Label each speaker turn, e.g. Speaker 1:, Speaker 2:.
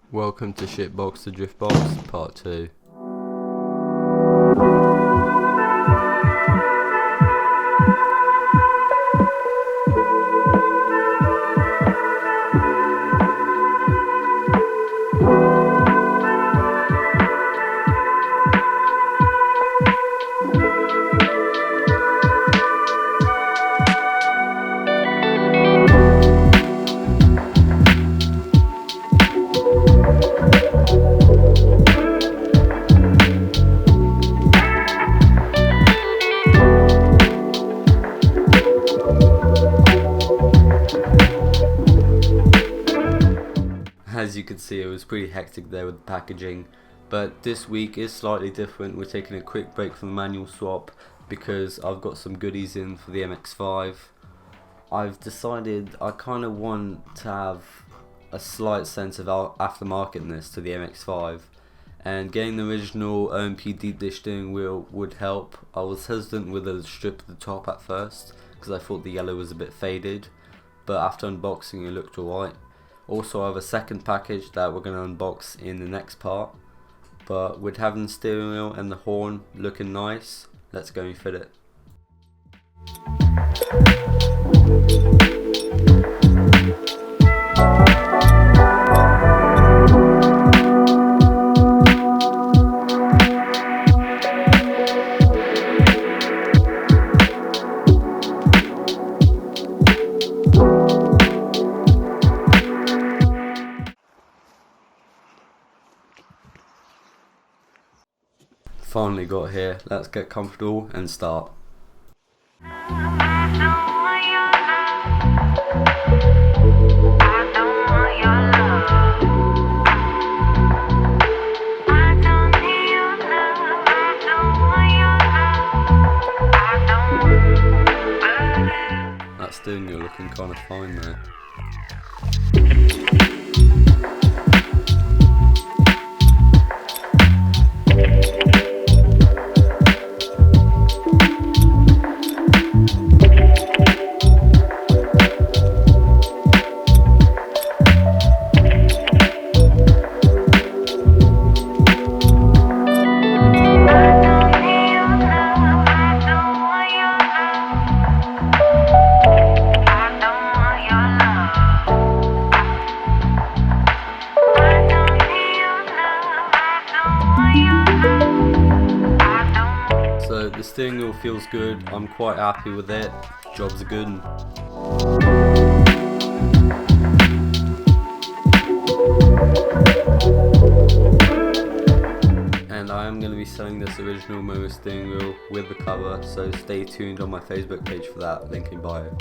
Speaker 1: Welcome to Shitbox to Driftbox Part 2. As you can see, it was pretty hectic there with the packaging, but this week is slightly different. We're taking a quick break from the manual swap because I've got some goodies in for the MX-5. I've decided I kind of want to have a slight sense of aftermarketness to the MX-5, and getting the original OMP deep dish steering wheel would help. I was hesitant with a strip at the top at first because I thought the yellow was a bit faded, but after unboxing it looked alright. Also, I have a second package that we're going to unbox in the next part, but with having the steering wheel and the horn looking nice, let's go and fit it. Finally got here, let's get comfortable and start. That steering wheel looking kind of fine there. So the steering wheel feels good, I'm quite happy with it, job's a good one. And I am going to be selling this original Momo steering wheel with the cover, so stay tuned on my Facebook page for that, link in bio.